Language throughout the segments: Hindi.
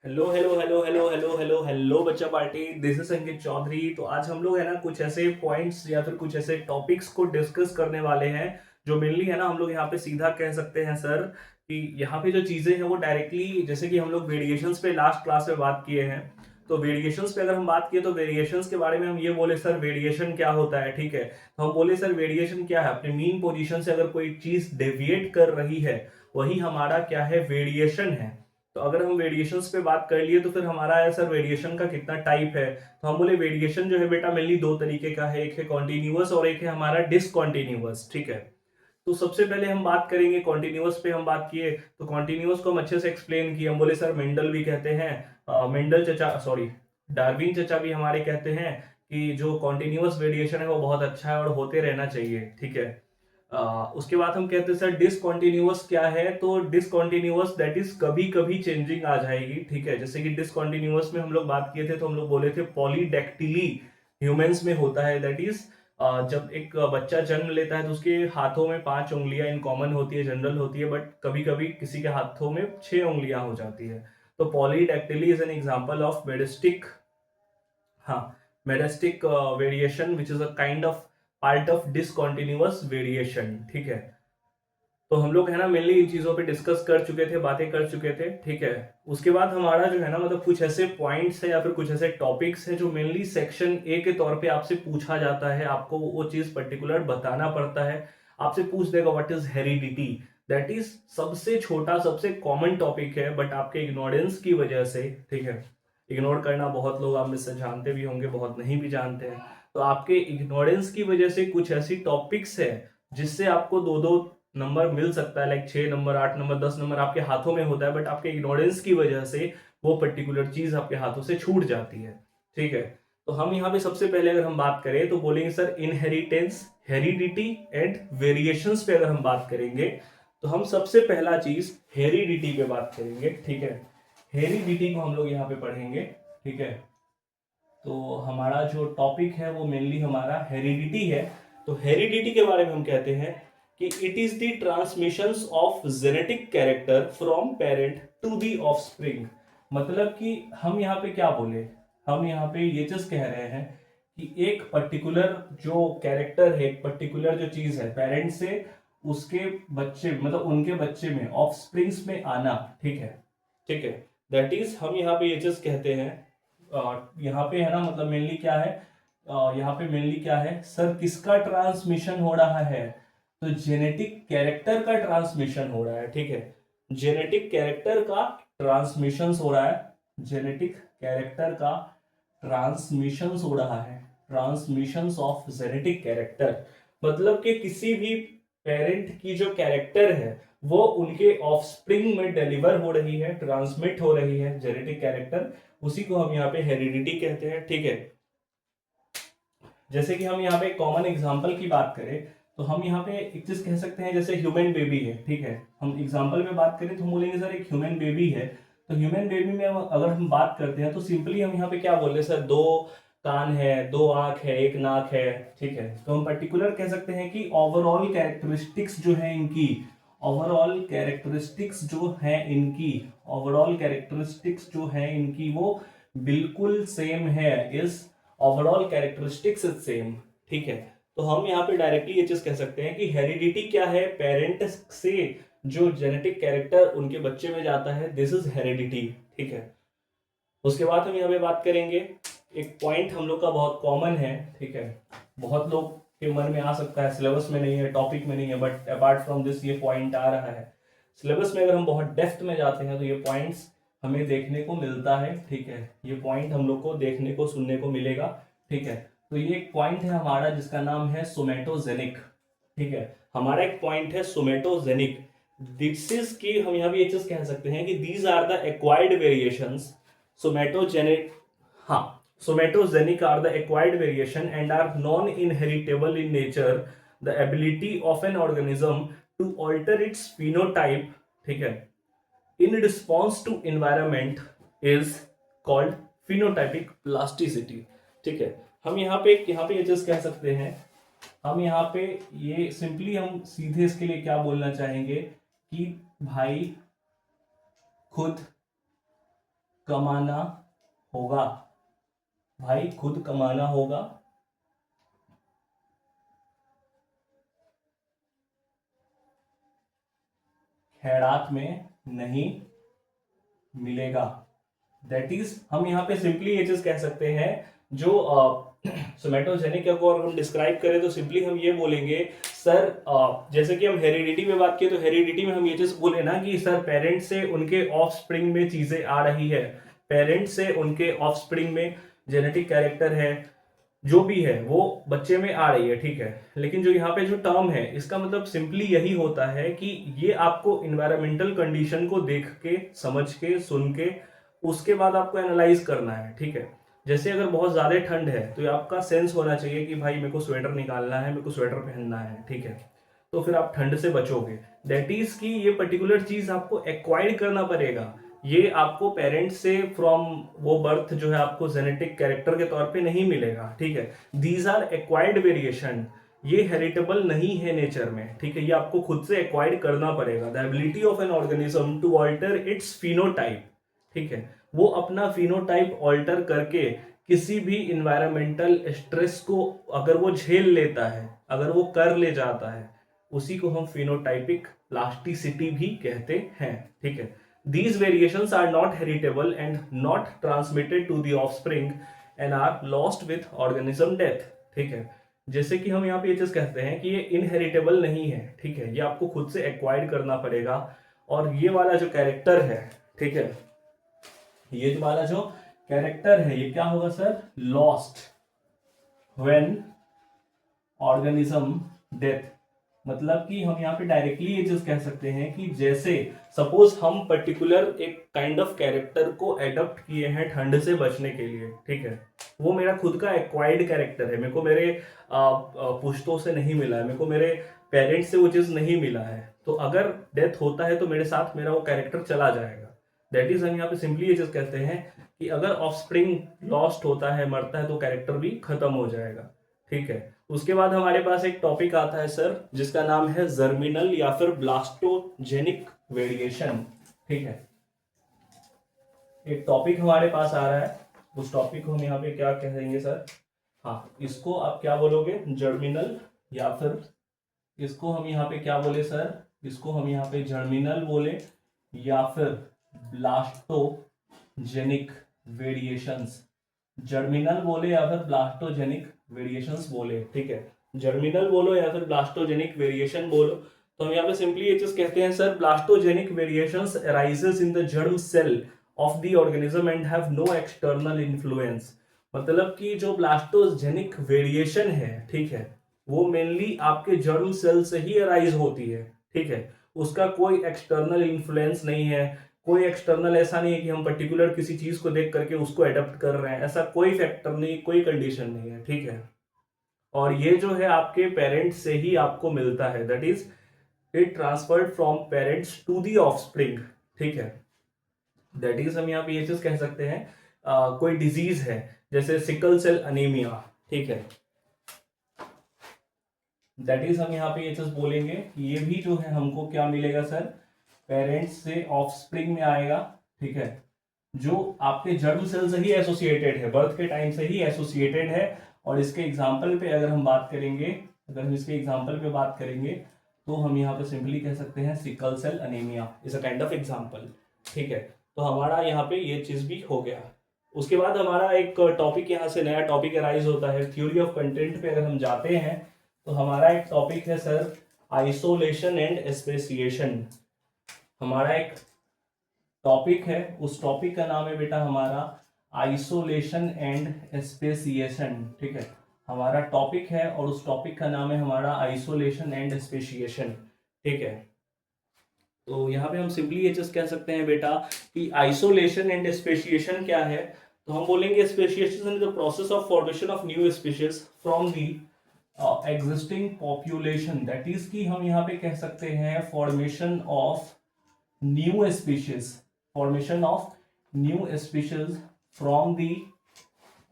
Hello hello hello hello hello hello hello बच्चा पार्टी, दिस इज संकेत चौधरी। तो आज हम लोग है ना कुछ ऐसे पॉइंट्स या फिर कुछ ऐसे टॉपिक्स को डिस्कस करने वाले हैं जो मेनली है ना हम लोग यहाँ पे सीधा कह सकते हैं सर कि यहाँ पे जो चीजें हैं वो डायरेक्टली, जैसे कि हम लोग वेरिएशंस पे लास्ट क्लास में बात किए हैं। तो वेरिएशंस पे अगर हम बात किए तो वेरिएशंस के बारे में हम ये बोले सर वेरिएशन क्या होता है, ठीक है। तो हम बोले सर वेरिएशन क्या है, अपने मीन पोजीशन से अगर कोई चीज डेविएट कर रही है वही हमारा क्या है, वेरिएशन है। तो अगर हम वेरिएशंस पे बात कर लिए तो फिर हमारा है सर वेरिएशन का कितना टाइप है। तो हम बोले वेरिएशन जो है बेटा मेनली दो तरीके का है, एक है कॉन्टिन्यूअस और एक है हमारा डिसकॉन्टिन्यूअस, ठीक है। तो सबसे पहले हम बात करेंगे कॉन्टिन्यूअस पे। हम बात किए तो कॉन्टिन्यूअस को हम अच्छे से एक्सप्लेन किए। हम बोले सर मेंडल भी कहते हैं, मेंडल चचा सॉरी डार्विन चचा भी हमारे कहते हैं कि जो कॉन्टिन्यूअस वेरिएशन है वो बहुत अच्छा है और होते रहना चाहिए, ठीक है। उसके बाद हम कहते हैं सर डिसकॉन्टिन्यूअस क्या है, तो डिसकॉन्टिन्यूअस दैट इज कभी कभी चेंजिंग आ जाएगी, ठीक है। जैसे कि डिसकॉन्टिन्यूअस में हम लोग बात किए थे तो हम लोग बोले थे पॉलीडेक्टिली ह्यूमंस में होता है, दैट इज जब एक बच्चा जन्म लेता है तो उसके हाथों में 5 उंगलियां इन कॉमन होती है, जनरल होती है, बट कभी कभी किसी के हाथों में 6 उंगलियां हो जाती है। तो polydactyly is an example of meristic, हाँ, meristic variation which is a kind of part of discontinuous variation, ठीक है। तो हम लोग है ना मेनली इन चीजों पे डिस्कस कर चुके थे, बातें कर चुके थे, ठीक है। उसके बाद हमारा जो है ना मतलब कुछ ऐसे पॉइंट्स है या फिर कुछ ऐसे टॉपिक्स है जो मेनली सेक्शन ए के तौर पे आपसे पूछा जाता है, आपको वो चीज पर्टिकुलर बताना पड़ता है। आपसे पूछ देगा what is heredity, that is सबसे छोटा सबसे कॉमन टॉपिक है, बट आपके इग्नोरेंस की वजह से, ठीक है, इग्नोर करना बहुत लोग आप में से जानते भी होंगे, बहुत नहीं भी जानते हैं। तो आपके इग्नोरेंस की वजह से कुछ ऐसी टॉपिक्स है जिससे आपको दो दो नंबर मिल सकता है, लाइक 6 नंबर, 8 नंबर, 10 नंबर आपके हाथों में होता है, बट आपके इग्नोरेंस की वजह से वो पर्टिकुलर चीज आपके हाथों से छूट जाती है, ठीक है। तो हम यहाँ पे सबसे पहले अगर हम बात करें तो बोलेंगे sir inheritance, heredity and variations पे अगर हम बात करेंगे तो हम सबसे पहला चीज हेरिडिटी पे बात करेंगे, ठीक है। हेरिडिटी को हम लोग यहाँ पे पढ़ेंगे, ठीक है। तो हमारा जो टॉपिक है वो मेनली हमारा हेरिडिटी है। तो हेरिडिटी के बारे में हम कहते हैं कि it is the transmission of genetic character from parent to the offspring. मतलब कि हम यहाँ पे क्या बोले, हम यहाँ पे ये चीज कह रहे हैं कि एक पर्टिकुलर जो कैरेक्टर है, एक पर्टिकुलर जो चीज है पेरेंट से उसके बच्चे मतलब उनके बच्चे में ऑफस्प्रिंग्स में आना, ठीक है, ठीक है। दैट इज हम यहाँ पे ये चीज कहते हैं। यहाँ पे है ना मतलब मेनली क्या है, यहाँ पे मेनली क्या है सर, किसका ट्रांसमिशन हो रहा है, तो जेनेटिक कैरेक्टर का ट्रांसमिशन हो रहा है, ठीक है। जेनेटिक कैरेक्टर का ट्रांसमिशन हो रहा है, जेनेटिक कैरेक्टर का ट्रांसमिशन हो रहा है, ट्रांसमिशन ऑफ जेनेटिक कैरेक्टर। मतलब कि किसी भी पेरेंट की जो कैरेक्टर है वो उनके ऑफस्प्रिंग में डिलीवर हो रही है, ट्रांसमिट हो रही है जेनेटिक कैरेक्टर, उसी को हम यहाँ पे हेरिडिटी कहते हैं, ठीक है। जैसे कि हम यहाँ पे कॉमन एग्जांपल की बात करें तो हम यहाँ पे एक चीज कह सकते हैं, जैसे ह्यूमन बेबी है, ठीक है। हम एग्जांपल में बात करें तो हम बोलेंगे सर एक ह्यूमन बेबी है। तो ह्यूमन बेबी में अगर हम बात करते हैं तो सिंपली हम यहाँ पे क्या बोल रहे हैं सर, दो कान है, दो आंख है, एक नाक है, ठीक है। तो हम पर्टिकुलर कह सकते हैं कि ओवरऑल कैरेक्टरिस्टिक्स जो है इनकी, ओवरऑल कैरेक्टरिस्टिक्स जो है इनकी, ओवरऑल कैरेक्टरिस्टिक्स जो है इनकी वो बिल्कुल सेम है, इस ओवरऑल कैरेक्टरिस्टिक्स इज सेम, ठीक है। तो हम यहाँ पे डायरेक्टली ये चीज कह सकते हैं कि हेरिडिटी क्या है, पेरेंट से जो जेनेटिक कैरेक्टर उनके बच्चे में जाता है, दिस इज हेरिडिटी, ठीक है। उसके बाद हम यहाँ पे बात करेंगे, एक पॉइंट हम लोग का बहुत कॉमन है, ठीक है, बहुत लोग के मन में आ सकता है, सिलेबस में नहीं है, टॉपिक में नहीं है, बट अपार्ट फ्रॉम दिस ये पॉइंट आ रहा है सिलेबस में। अगर हम बहुत डेप्थ में जाते हैं तो ये पॉइंट्स हमें देखने को मिलता है, ठीक है। ये पॉइंट हम लोग को देखने को सुनने को मिलेगा, ठीक है। तो ये एक पॉइंट है हमारा जिसका नाम है सोमेटोजेनिक, ठीक है। हमारा एक पॉइंट है सोमेटोजेनिक, दिस इज की हम यहाँ भी ये चीज कह सकते हैं कि these are the acquired variations, somatogenic, हाँ, somatogenic are the acquired variation and are non-inheritable in nature. The ability of an organism to alter its phenotype, ठीक है, in response to environment is called phenotypic plasticity, ठीक है। हम यहाँ पे ये चीज कह सकते हैं, हम यहाँ पे ये सिंपली हम सीधे इसके लिए क्या बोलना चाहेंगे कि भाई खुद कमाना होगा, भाई खुद कमाना होगा। खैरात में नहीं मिलेगा। दैट इज हम यहाँ पे सिंपली ये चीज कह सकते हैं, जो सोमेटोजेनिक को अगर हम डिस्क्राइब करें तो सिंपली हम ये बोलेंगे सर, जैसे कि हम हेरिडिटी में बात किए तो हेरिडिटी में हम ये चीज बोले ना कि सर पेरेंट्स से उनके ऑफस्प्रिंग में चीजें आ रही है, पेरेंट्स से उनके ऑफस्प्रिंग में जेनेटिक कैरेक्टर है, जो भी है वो बच्चे में आ रही है, ठीक है। लेकिन जो यहाँ पे जो टर्म है इसका मतलब सिंपली यही होता है कि ये आपको इन्वायरमेंटल कंडीशन को देख के, समझ के, सुन के, उसके बाद आपको एनालाइज करना है, ठीक है। जैसे अगर बहुत ज्यादा ठंड है तो ये आपका सेंस होना चाहिए कि भाई मेरे को स्वेटर निकालना है, मेरे को स्वेटर पहनना है, ठीक है। तो फिर आप ठंड से बचोगे। दैट इज की ये पर्टिकुलर चीज आपको एक्वायर करना पड़ेगा। ये आपको पेरेंट्स से फ्रॉम वो बर्थ जो है आपको जेनेटिक कैरेक्टर के तौर पे नहीं मिलेगा, ठीक है। दीज आर एक्वायर्ड वेरिएशन, ये हेरिटेबल नहीं है नेचर में, ठीक है। ये आपको खुद से एक्वायर्ड करना पड़ेगा। The ability of an organism to alter its phenotype, ठीक है, वो अपना फिनोटाइप ऑल्टर करके किसी भी इन्वायरमेंटल स्ट्रेस को अगर वो झेल लेता है, अगर वो कर ले जाता है, उसी को हम फिनोटाइपिक प्लास्टिसिटी भी कहते हैं, ठीक है। These variations are not heritable and not transmitted to the offspring and are lost with organism death, ठीक है। जैसे कि हम यहाँ पे ये चीज कहते हैं कि ये इनहेरिटेबल नहीं है, ठीक है, ये आपको खुद से एक्वायर्ड करना पड़ेगा। और ये वाला जो कैरेक्टर है, ठीक है, ये जो वाला जो कैरेक्टर है ये क्या होगा sir, lost when organism death. मतलब कि हम यहाँ पे डायरेक्टली ये चीज कह सकते हैं कि जैसे सपोज हम पर्टिकुलर एक काइंड ऑफ कैरेक्टर को एडॉप्ट किए हैं ठंड से बचने के लिए, ठीक है, वो मेरा खुद का एक्वायर्ड कैरेक्टर है, मेरे को मेरे पुश्तों से नहीं मिला है, मेरे को मेरे पेरेंट्स से वो चीज नहीं मिला है। तो अगर डेथ होता है तो मेरे साथ मेरा वो कैरेक्टर चला जाएगा। दैट इज हम यहाँ पे सिंपली ये चीज कहते हैं कि अगर ऑफस्प्रिंग लॉस्ट होता है, मरता है, तो कैरेक्टर भी खत्म हो जाएगा, ठीक है। उसके बाद हमारे पास एक टॉपिक आता है सर जिसका नाम है जर्मिनल या फिर ब्लास्टोजेनिक वेरिएशन, ठीक है। एक टॉपिक हमारे पास आ रहा है, उस टॉपिक को हम यहाँ पे क्या कहेंगे सर, हाँ, इसको आप क्या बोलोगे, जर्मिनल, या फिर इसको हम यहाँ पे क्या बोले सर, इसको हम यहाँ पे जर्मिनल बोले या फिर ब्लास्टोजेनिक वेरिएशंस। जर्मिनल बोले या फिर ब्लास्टोजेनिक वेरिएशंस बोले, ठीक है। जर्मिनल बोलो या फिर ब्लास्टोजेनिक वेरिएशन बोलो, तो हम यहाँ पे सिंपली ये चीज कहते हैं sir, blastogenic variations arises in the germ cell of the organism and have no external influence. मतलब कि जो ब्लास्टोजेनिक वेरिएशन है, ठीक है, वो मेनली आपके जर्म सेल से ही अराइज होती है, ठीक है। उसका कोई एक्सटर्नल इन्फ्लुएंस नहीं है, कोई एक्सटर्नल ऐसा नहीं है कि हम पर्टिकुलर किसी चीज को देख करके उसको एडप्ट कर रहे हैं, ऐसा कोई फैक्टर नहीं, कोई कंडीशन नहीं है, ठीक है। और ये जो है आपके पेरेंट्स से ही आपको मिलता है, that is it transferred from parents to the offspring, ठीक है। दैट इज हम यहाँ पे ये चीज कह सकते हैं, कोई डिजीज है जैसे सिकल सेल अनीमिया, ठीक है, दैट इज हम यहाँ पे ये चीज बोलेंगे कि ये भी जो है हमको क्या मिलेगा सर, पेरेंट्स से ऑफस्प्रिंग में आएगा, ठीक है, जो आपके जर्म सेल से ही एसोसिएटेड है, बर्थ के टाइम से ही एसोसिएटेड है। और इसके एग्जाम्पल पे अगर हम बात करेंगे, अगर हम इसके एग्जाम्पल पे बात करेंगे तो हम यहाँ पे सिंपली कह सकते हैं sickle cell anaemia is a kind of example, ठीक है। तो हमारा यहाँ पे ये चीज भी हो गया। उसके बाद हमारा एक टॉपिक यहाँ से नया टॉपिक अराइज होता है, थ्योरी ऑफ कंटेंट पे अगर हम जाते हैं तो हमारा एक टॉपिक है सर आइसोलेशन एंड स्पेसिएशन। हमारा एक टॉपिक है, उस टॉपिक का नाम है बेटा हमारा आइसोलेशन एंड स्पेसिएशन, ठीक है। हमारा टॉपिक है और उस टॉपिक का नाम है हमारा आइसोलेशन एंड स्पेसिएशन, ठीक है। तो यहाँ पे हम सिंपली ये चीज कह सकते हैं बेटा कि आइसोलेशन एंड स्पेसिएशन क्या है, तो हम बोलेंगे speciation is the process of formation of new species from the existing population. That is कि हम यहाँ पे कह सकते हैं formation of new species, formation of new species from the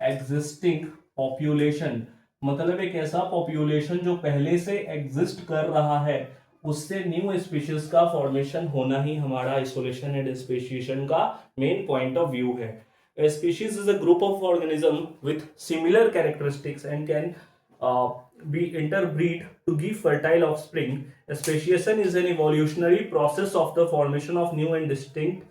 existing population। मतलब एक ऐसा पॉपुलेशन जो पहले से एग्जिस्ट कर रहा है उससे न्यू स्पीशीज का फॉर्मेशन होना ही हमारा आइसोलेशन एंड स्पेशिएशन का मेन पॉइंट ऑफ व्यू है। A species is a group of organisms with similar characteristics and can be interbreed to give fertile offspring. Speciation is an evolutionary process of the formation of new and distinct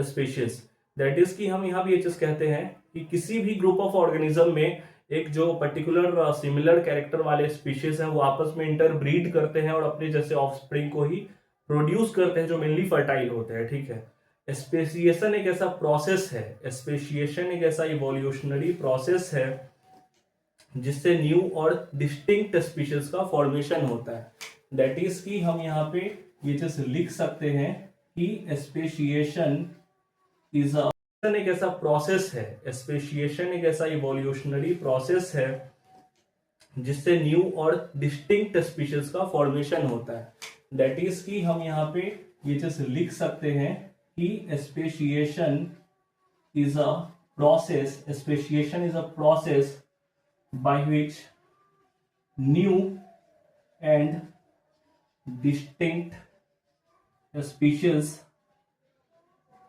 species. That is कि हम यहाँ भी ये चीज कहते हैं कि किसी भी ग्रुप ऑफ ऑर्गेनिज्म में एक जो पर्टिकुलर सिमिलर कैरेक्टर वाले स्पीशीज हैं वो आपस में इंटरब्रीड करते हैं और अपने जैसे ऑफस्प्रिंग को ही प्रोड्यूस करते हैं जो मेनली फर्टाइल होते हैं। ठीक है, स्पेसिएशन एक ऐसा प्रोसेस है, स्पेसिएशन एक ऐसा इवोल्यूशनरी प्रोसेस है जिससे न्यू और डिस्टिंक्ट स्पीशीज का फॉर्मेशन होता है। दैट इज कि हम यहाँ पे ये चीज लिख सकते हैं कि स्पेसिएशन इज एक ऐसा प्रोसेस है, स्पेसिएशन एक ऐसा इवोल्यूशनरी प्रोसेस है जिससे न्यू और डिस्टिंक्ट स्पीशीज का फॉर्मेशन होता है। दैट इज कि हम यहाँ पे ये चीज लिख सकते हैं कि speciation is a process by which new and distinct species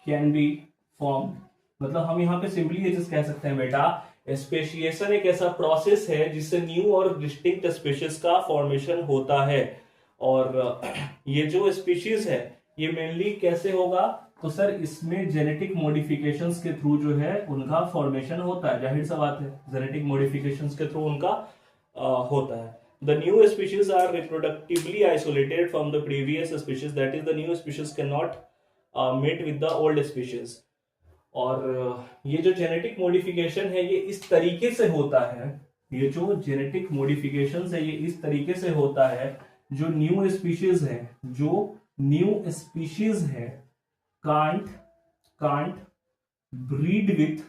can be formed। मतलब हम यहाँ पे सिंपली ये चीज कह सकते हैं बेटा, स्पेशिएशन एक ऐसा प्रोसेस है जिससे न्यू और डिस्टिंक्ट स्पीशीज का फॉर्मेशन होता है। और ये जो स्पीशीज है ये मेनली कैसे होगा, तो सर इसमें जेनेटिक मॉडिफिकेशंस के थ्रू जो है उनका फॉर्मेशन होता है। जाहिर सा बात है, जेनेटिक मॉडिफिकेशंस के थ्रू उनका होता है। The new species are reproductively isolated from the previous species, that is the new species can not mate with the old species. और ये जो जेनेटिक मॉडिफिकेशन है ये इस तरीके से होता है, ये जो जेनेटिक मॉडिफिकेशन है ये इस तरीके से होता है, जो न्यू स्पीशीज है can't breed with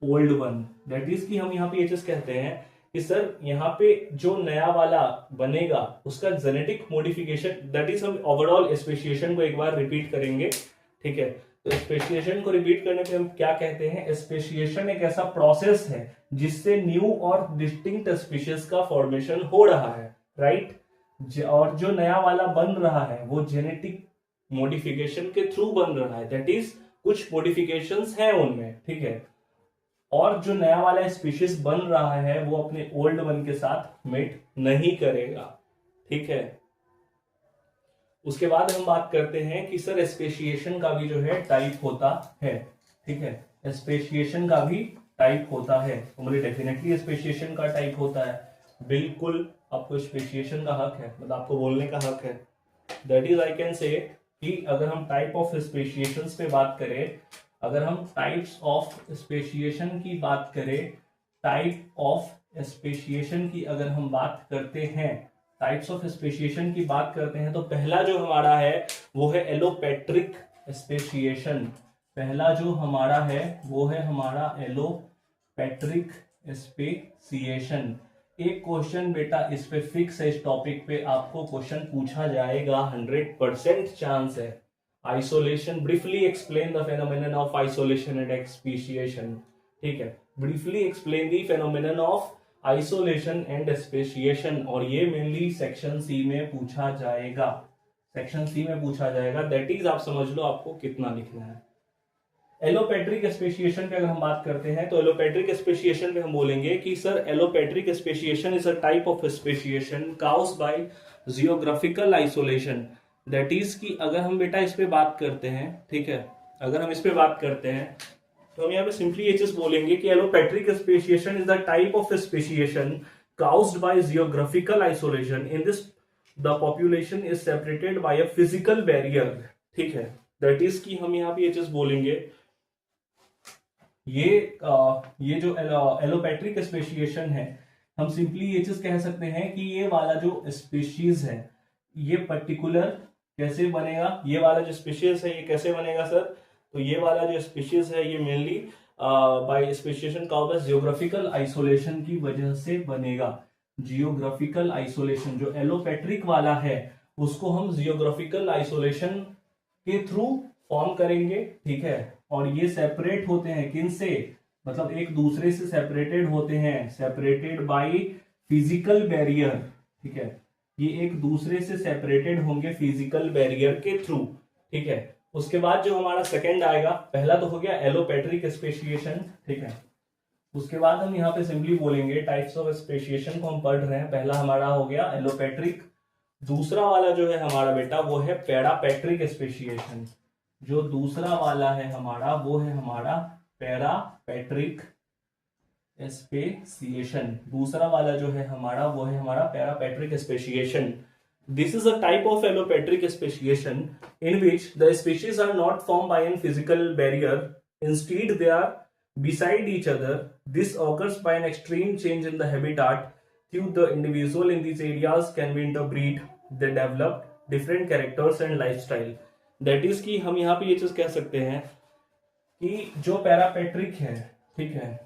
old one। That is कि हम यहाँ पे ये चीज कहते हैं कि सर यहाँ पे जो नया वाला बनेगा उसका जेनेटिक मॉडिफिकेशन, दैट इज हम ओवरऑल स्पेशिएशन को एक बार रिपीट करेंगे। ठीक है, तो स्पेशिएशन को रिपीट करने पे हम क्या कहते हैं, स्पेशिएशन एक ऐसा प्रोसेस है जिससे न्यू और डिस्टिंक्ट स्पीशीज का फॉर्मेशन हो रहा है, राइट। और जो नया वाला बन रहा है वो जेनेटिक मॉडिफिकेशन के थ्रू बन रहा है, दैट इज कुछ मॉडिफिकेशंस हैं उनमें। ठीक है, और जो नया वाला स्पीशीज बन रहा है वो अपने ओल्ड वन के साथ मेट नहीं करेगा। ठीक है, उसके बाद हम बात करते हैं कि सर स्पेशिएशन का भी जो है टाइप होता है। ठीक है, स्पेशिएशन का भी टाइप होता है। तो मुझे डेफिनेटली स्पेशिएशन का टाइप होता है, बिल्कुल आपको स्पेशिएशन का हक है, मतलब आपको बोलने का हक है। That is I can say कि अगर हम टाइप ऑफ स्पेशिएशंस पे बात करें, अगर हम टाइप्स ऑफ स्पेशिएशन की बात करें, टाइप ऑफ स्पेशिएशन की अगर हम बात करते हैं, टाइप्स ऑफ स्पेशिएशन की बात करते हैं, तो पहला जो हमारा है वो है एलोपेट्रिक स्पेशिएशन। पहला जो हमारा है वो है हमारा एलोपेट्रिक स्पेशिएशन। एक क्वेश्चन बेटा इस पे फिक्स है, इस टॉपिक पे आपको क्वेश्चन पूछा जाएगा, 100% चांस है। Isolation, briefly explain the phenomenon of isolation and speciation. ठीक है, briefly explain the phenomenon of isolation and speciation, और ये मेनली सेक्शन सी में पूछा जाएगा, सेक्शन सी में पूछा जाएगा। दैट इज आप समझ लो आपको कितना लिखना है। एलोपेट्रिक स्पेशिएशन पे अगर हम बात करते हैं तो एलोपेट्रिक स्पेशिएशन पे हम बोलेंगे कि sir allopatric speciation is a type of speciation caused bye geographical isolation. That is कि अगर हम बेटा इस पे बात करते हैं, ठीक है, अगर हम इस पे बात करते हैं तो हम यहाँ पे सिंपली ये चीज बोलेंगे कि allopatric speciation is the type of speciation caused by geographical isolation in this the population is separated by a physical barrier। ठीक है, दैट इज कि हम यहाँ पे ये चीज बोलेंगे, ये जो एलोपेट्रिक स्पेशिएशन है, हम सिंपली ये चीज कह सकते हैं कि ये वाला जो स्पीशीज है ये पर्टिकुलर कैसे बनेगा, ये वाला जो स्पीशीज है ये कैसे बनेगा सर, तो ये वाला जो स्पीशीज है ये मेनली बाय स्पेशिएशन का होगा जियोग्राफिकल आइसोलेशन की वजह से बनेगा। जियोग्राफिकल आइसोलेशन जो एलोपेट्रिक वाला है उसको हम जियोग्राफिकल आइसोलेशन के थ्रू फॉर्म करेंगे। ठीक है, और ये सेपरेट होते हैं किन से, मतलब एक दूसरे से सेपरेटेड होते हैं, सेपरेटेड बाय फिजिकल बैरियर। ठीक है, ये एक दूसरे से सेपरेटेड होंगे फिजिकल बैरियर के थ्रू, ठीक है। उसके बाद जो हमारा सेकंड आएगा, पहला तो हो गया एलोपेट्रिक स्पेसिएशन, ठीक है। उसके बाद हम यहाँ पे सिंपली बोलेंगे टाइप्स ऑफ स्पेसिएशन को हम पढ़ रहे हैं। पहला हमारा हो गया एलोपेट्रिक, दूसरा वाला जो है हमारा बेटा वो है पैरापेट्रिक स्पेसिएशन। जो दूसरा वाला है हमारा वो है हमारा पैरापेट्रिक स्पेसिएशन। दूसरा वाला जो है हमारा वो है हमारा पैरापेट्रिक speciation. This is a type of allopatric speciation in which the species are not formed by a physical barrier. Instead, they are beside each other. This occurs by an extreme change in the habitat. Through the individual in these areas can be interbreed. They develop different characters and lifestyle. That is कि हम यहाँ पे ये चीज कह सकते हैं कि जो पैरापेट्रिक है, ठीक है,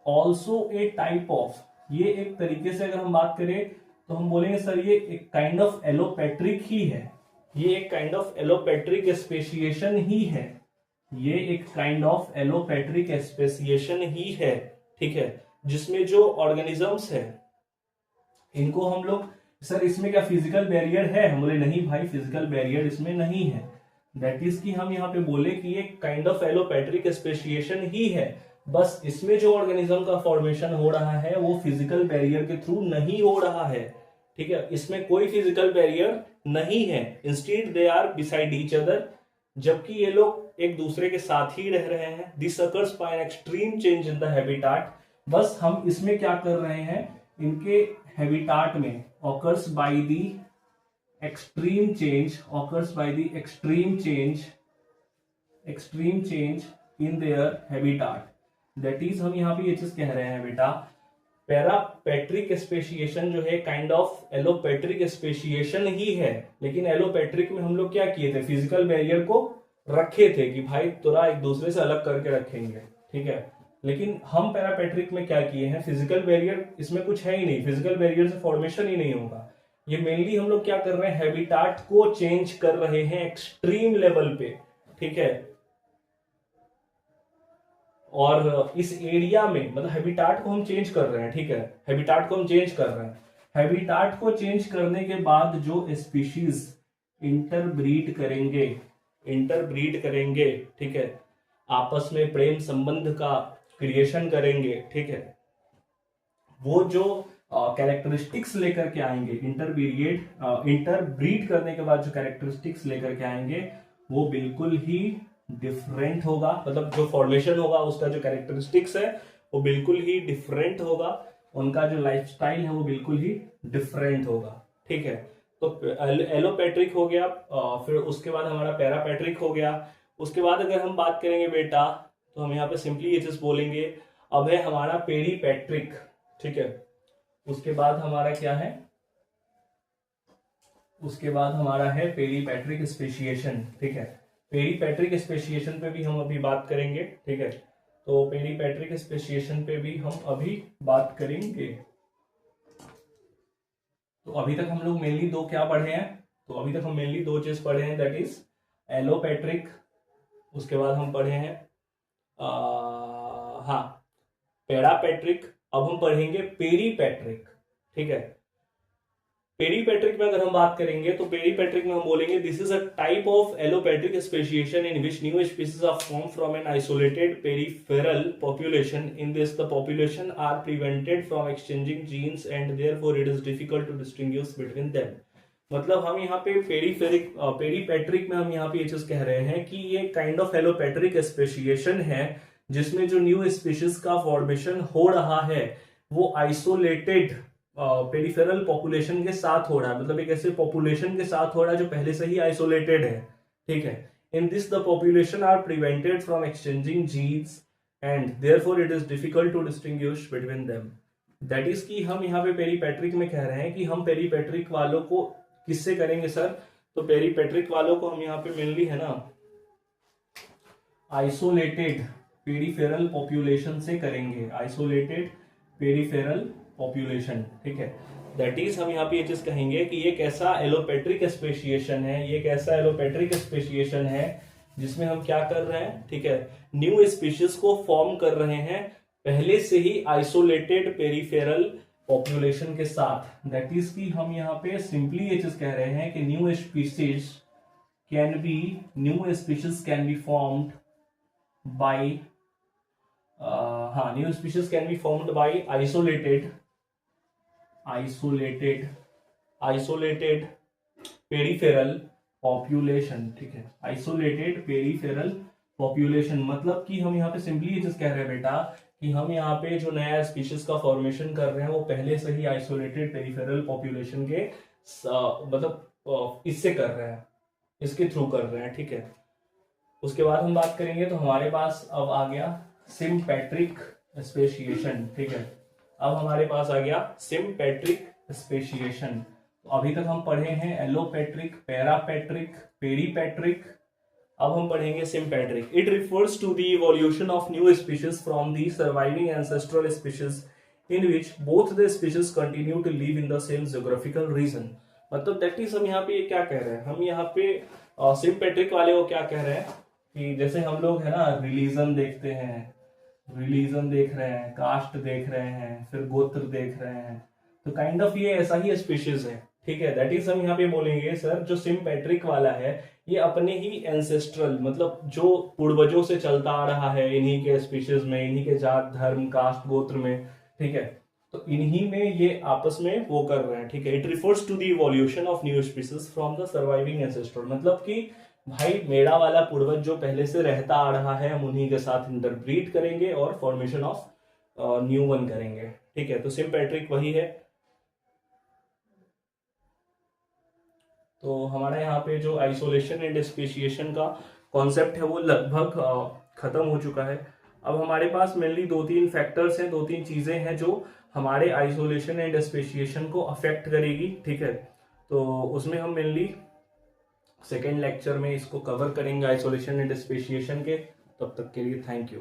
ऑल्सो ए टाइप ऑफ, ये एक तरीके से अगर हम बात करें तो हम बोलेंगे सर ये एक काइंड ऑफ एलोपेट्रिक ही है, ये एक काइंड ऑफ एलोपेट्रिक स्पेसिएशन ही है, ये एक काइंड ऑफ एलोपेट्रिक स्पेसिएशन ही है, ठीक है। जिसमें जो ऑर्गेनिजम्स है इनको हम लोग, सर इसमें क्या फिजिकल बैरियर है? हम बोले नहीं भाई, फिजिकल बैरियर इसमें नहीं है। दैट इज कि हम यहाँ पे बोले कि ये काइंड ऑफ एलोपेट्रिक स्पेसिएशन ही है, बस इसमें जो ऑर्गेनिज्म का फॉर्मेशन हो रहा है वो फिजिकल बैरियर के थ्रू नहीं हो रहा है, ठीक है। इसमें कोई फिजिकल बैरियर नहीं है। Instead they are beside each other, जबकि ये लोग एक दूसरे के साथ ही रह रहे हैं। This occurs by an extreme change in the habitat. बस हम इसमें क्या कर रहे हैं, इनके हैबिटाट में occurs by the extreme change, occurs by the extreme change in their habitat. That is हम यहाँ पे ये चीज कह रहे हैं बेटा, पैरापेट्रिक स्पेसिएशन जो है काइंड ऑफ एलोपेट्रिक स्पेसिएशन ही है, लेकिन एलोपेट्रिक में हम लोग क्या किए थे, फिजिकल बैरियर को रखे थे कि भाई तुरा एक दूसरे से अलग करके रखेंगे, ठीक है। लेकिन हम पैरापेट्रिक में क्या किए हैं, फिजिकल बैरियर इसमें कुछ है ही नहीं, फिजिकल बैरियर से फॉर्मेशन ही नहीं होगा। ये मेनली हम लोग क्या कर रहे हैं, हैबिटाट को चेंज कर रहे हैं एक्सट्रीम लेवल पे, ठीक है। और इस एरिया में मतलब हैबिटाट को हम चेंज कर रहे हैं, ठीक है, हैबिटाट को हम चेंज कर रहे हैं। हैबिटाट को चेंज करने के बाद जो स्पीशीज इंटरब्रीड करेंगे, ठीक है, आपस में प्रेम संबंध का क्रिएशन करेंगे, ठीक है, वो जो कैरेक्टरिस्टिक्स लेकर के आएंगे, इंटरब्रीड करने के बाद जो कैरेक्टरिस्टिक्स लेकर के आएंगे वो बिल्कुल ही डिफरेंट होगा। मतलब जो फॉर्मेशन होगा उसका जो कैरेक्टरिस्टिक्स है वो बिल्कुल ही डिफरेंट होगा, उनका जो लाइफस्टाइल है वो बिल्कुल ही डिफरेंट होगा, ठीक है। तो एलोपेट्रिक हो गया, फिर उसके बाद हमारा पैरापेट्रिक हो गया। उसके बाद अगर हम बात करेंगे बेटा तो हम यहाँ पे सिंपली ये चीज बोलेंगे, अब है हमारा पेरीपेट्रिक, ठीक है। उसके बाद हमारा क्या है, उसके बाद हमारा है पेरीपेट्रिक स्पेसिएशन, ठीक है। पेरीपेट्रिक स्पेसिएशन पे भी हम अभी बात करेंगे, ठीक है। तो पेरीपेट्रिक स्पेसिएशन पे भी हम अभी बात करेंगे। तो अभी तक हम लोग मेनली दो क्या पढ़े हैं, तो अभी तक हम मेनली दो चीज पढ़े हैं, दैट इज एलोपेट्रिक, उसके बाद हम पढ़े हैं पैरापेट्रिक। अब हम पढ़ेंगे पेरीपेट्रिक, ठीक है। पेरीपेट्रिक में अगर हम बात करेंगे तो पेरीपेट्रिक में हम बोलेंगे this is a type of allopatric speciation in which new species are form from an isolated peripheral population. In this the population are prevented from exchanging genes and therefore it is difficult to distinguish between them. मतलब हम यहाँ पे पेरीपेट्रिक में हम यहाँ पे ये चीज कह रहे हैं कि ये काइंड ऑफ एलोपेट्रिक स्पेसिएशन है जिसमें जो न्यू स्पीशीज का फॉर्मेशन हो रहा है वो आइसोलेटेड पेरिफेरल पॉपुलेशन के साथ हो रहा है। मतलब एक ऐसे पॉपुलेशन के साथ हो रहा है जो पहले से ही आइसोलेटेड है, ठीक है। In this the population are prevented from exchanging genes and therefore it is difficult to distinguish between them. That is कि हम यहाँ पे पेरीपेट्रिक में कह रहे हैं कि हम पेरीपेट्रिक वालों को किससे करेंगे सर, तो पेरीपेट्रिक वालों को हम यहाँ पे मेनली है ना आइसोलेटेड पेरिफेरल पॉपुलेशन से करेंगे, आइसोलेटेड पेरिफेरल पॉपुलेशन, ठीक है। दैट इज हम यहाँ पे ये चीज कहेंगे कि ये कैसा एलोपेट्रिक स्पेसिएशन है, ये कैसा एलोपेट्रिक स्पेसिएशन है जिसमें हम क्या कर रहे हैं, ठीक है, न्यू स्पीशीज को फॉर्म कर रहे हैं पहले से ही आइसोलेटेड पेरिफेरल पॉपुलेशन के साथ, दैट इज कि हम यहाँ पे सिंपली ये चीज कह रहे हैं कि new species can be formed by new species can be formed by isolated peripheral population. ठीक है, आइसोलेटेड पेरिफेरल पॉपुलेशन, मतलब कि हम यहाँ पे सिंपली ये चीज कह रहे हैं बेटा कि हम यहाँ पे जो नया स्पीशीज का फॉर्मेशन कर रहे हैं वो पहले से ही आइसोलेटेड पेरिफेरल पॉपुलेशन के मतलब इससे कर रहे हैं, इसके थ्रू कर रहे हैं। ठीक है, उसके बाद हम बात करेंगे तो हमारे पास अब आ गया सिम्पेट्रिक स्पेशिएशन। ठीक है, अब हमारे पास आ गया सिम्पेट्रिक स्पेशिएशन। तो अभी तक हम पढ़े हैं एलोपेट्रिक, पैरापेट्रिक, पेरीपेट्रिक, अब हम पढ़ेंगे sympatric. It refers to the evolution of new species from the surviving ancestral species in which both the species continue to live in the same geographical region. मतलब दैट इज हम यहाँ पे क्या कह रहे हैं, हम यहाँ पे सिम्पेट्रिक वाले को क्या कह रहे हैं कि जैसे हम लोग है ना रिलीजन देखते हैं, रिलीजन देख रहे हैं, कास्ट देख रहे हैं, फिर गोत्र देख रहे हैं, तो काइंड ऑफ ये ऐसा ही स्पीशीज है। ठीक है, दैट इज हम यहाँ पे बोलेंगे सर जो सिम्पेट्रिक वाला है ये अपने ही एंसेस्ट्रल मतलब जो पूर्वजों से चलता आ रहा है इन्हीं के स्पीशीज में, इन्हीं के जात धर्म कास्ट गोत्र में। ठीक है, तो इन्हीं में ये आपस में वो कर रहे हैं। ठीक है, it refers to the evolution of new species from the surviving ancestral, मतलब कि भाई मेरा वाला पूर्वज जो पहले से रहता आ रहा है हम उन्हीं के साथ इंटरब्रीड करेंगे और फॉर्मेशन ऑफ न्यू वन करेंगे। ठीक है, तो सिम्पेट्रिक वही है। तो हमारा यहाँ पे जो आइसोलेशन एंड स्पेशिएशन का कॉन्सेप्ट है वो लगभग खत्म हो चुका है। अब हमारे पास मेनली दो तीन फैक्टर्स हैं, दो तीन चीजें हैं जो हमारे आइसोलेशन एंड स्पेशिएशन को अफेक्ट करेगी। ठीक है, तो उसमें हम मेनली सेकेंड लेक्चर में इसको कवर करेंगे आइसोलेशन एंड स्पेशिएशन के। तब तक के लिए थैंक यू।